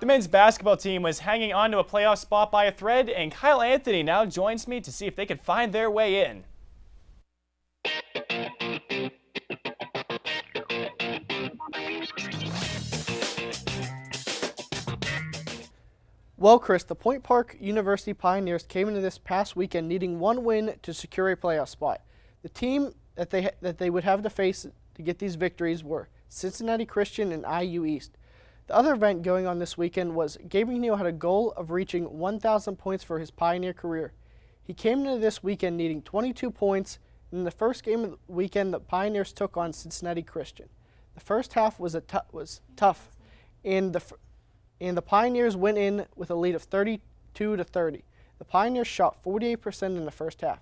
The men's basketball team was hanging on to a playoff spot by a thread, and Kyle Anthony now joins me to see if they can find their way in. Well, Chris, the Point Park University Pioneers came into this past weekend needing one win to secure a playoff spot. The team that they would have to face to get these victories were Cincinnati Christian and IU East. The other event going on this weekend was Gabe McNeil had a goal of reaching 1,000 points for his Pioneer career. He came into this weekend needing 22 points. In the first game of the weekend, the Pioneers took on Cincinnati Christian. The first half was tough, and the Pioneers went in with a lead of 32-30. The Pioneers shot 48% in the first half.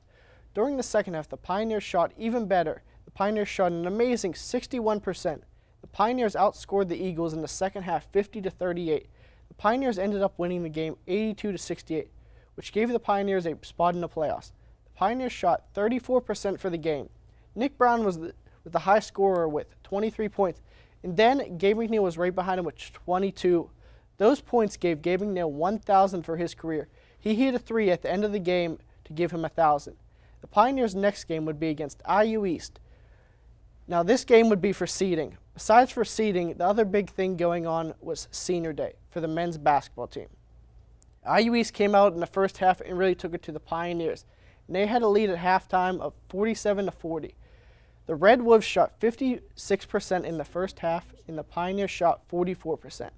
During the second half, the Pioneers shot even better. The Pioneers shot an amazing 61%. The Pioneers outscored the Eagles in the second half 50-38. The Pioneers ended up winning the game 82-68, which gave the Pioneers a spot in the playoffs. The Pioneers shot 34% for the game. Nick Brown was the high scorer with 23 points, and then Gabe McNeil was right behind him with 22. Those points gave Gabe McNeil 1,000 for his career. He hit a three at the end of the game to give him 1,000. The Pioneers' next game would be against IU East. Now, this game would be for seeding. Besides for seeding, the other big thing going on was Senior Day for the men's basketball team. IU East came out in the first half and really took it to the Pioneers. And they had a lead at halftime of 47-40. The Red Wolves shot 56% in the first half, and the Pioneers shot 44%. The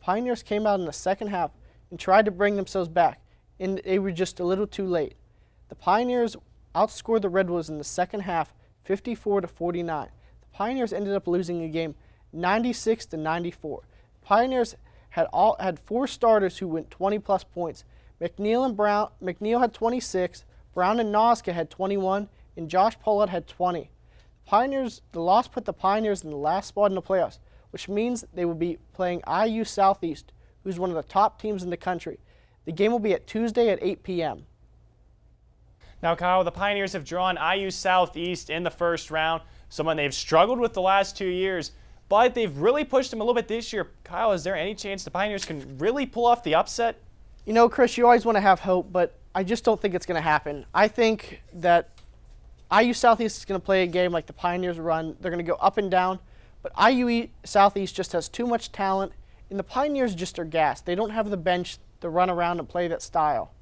Pioneers came out in the second half and tried to bring themselves back, and they were just a little too late. The Pioneers outscored the Red Wolves in the second half 54-49. The Pioneers ended up losing the game 96-94. The Pioneers had four starters who went 20-plus points. McNeil had 26, Brown and Noska had 21, and Josh Pollard had 20. The loss put the Pioneers in the last spot in the playoffs, which means they will be playing IU Southeast, who's one of the top teams in the country. The game will be at Tuesday at 8 p.m. Now, Kyle, the Pioneers have drawn IU Southeast in the first round, someone they've struggled with the last 2 years, but they've really pushed them a little bit this year. Kyle, is there any chance the Pioneers can really pull off the upset? You know, Chris, you always want to have hope, but I just don't think it's going to happen. I think that IU Southeast is going to play a game like the Pioneers run. They're going to go up and down, but IU Southeast just has too much talent, and the Pioneers just are gassed. They don't have the bench to run around and play that style.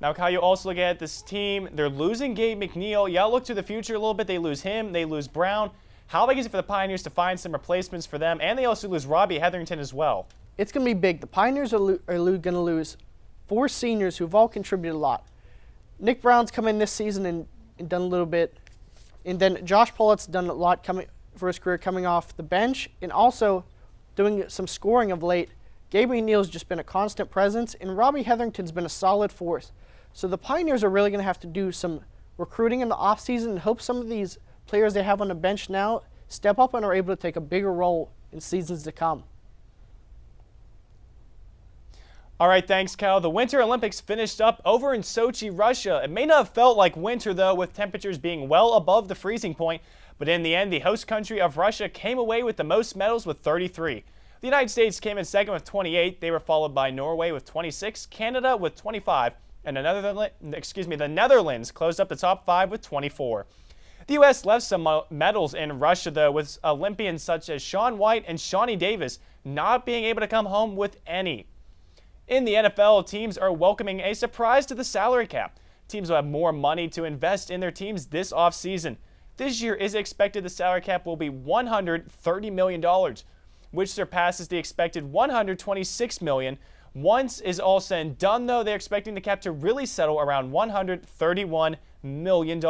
Now, Kyle, you also look at this team. They're losing Gabe McNeil. You look to the future a little bit. They lose him. They lose Brown. How big is it for the Pioneers to find some replacements for them? And they also lose Robbie Hetherington as well. It's going to be big. The Pioneers are going to lose four seniors who've all contributed a lot. Nick Brown's come in this season and done a little bit. And then Josh Pollett's done a lot for his career coming off the bench and also doing some scoring of late. Gabe McNeil's just been a constant presence, and Robbie Hetherington's been a solid force. So the Pioneers are really going to have to do some recruiting in the offseason and hope some of these players they have on the bench now step up and are able to take a bigger role in seasons to come. All right, thanks, Kyle. The Winter Olympics finished up over in Sochi, Russia. It may not have felt like winter, though, with temperatures being well above the freezing point. But in the end, the host country of Russia came away with the most medals with 33. The United States came in second with 28. They were followed by Norway with 26, Canada with 25, and the Netherlands closed up the top five with 24. The U.S. left some medals in Russia, though, with Olympians such as Shaun White and Shawnee Davis not being able to come home with any. In the NFL, teams are welcoming a surprise to the salary cap. Teams will have more money to invest in their teams this offseason. This year is expected the salary cap will be $130 million, which surpasses the expected $126 million. Once is all said and done, though, they're expecting the cap to really settle around $131 million.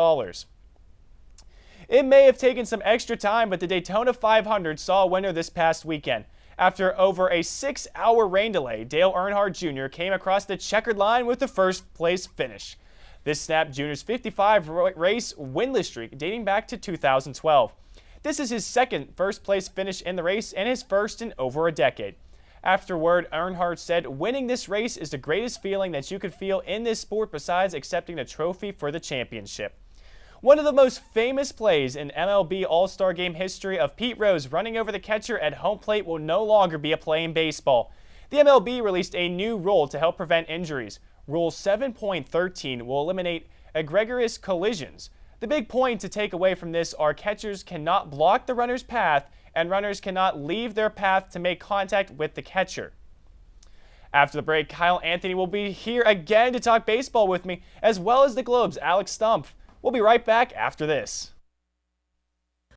It may have taken some extra time, but the Daytona 500 saw a winner this past weekend. After over a 6-hour rain delay, Dale Earnhardt Jr. came across the checkered line with the first-place finish. This snapped Jr.'s 55-race winless streak dating back to 2012. This is his second first-place finish in the race and his first in over a decade. Afterward, Earnhardt said, "Winning this race is the greatest feeling that you could feel in this sport besides accepting a trophy for the championship." One of the most famous plays in MLB All-Star Game history of Pete Rose running over the catcher at home plate will no longer be a play in baseball. The MLB released a new rule to help prevent injuries. Rule 7.13 will eliminate egregious collisions. The big point to take away from this are catchers cannot block the runner's path and runners cannot leave their path to make contact with the catcher. After the break, Kyle Anthony will be here again to talk baseball with me, as well as the Globe's Alex Stumpf. We'll be right back after this.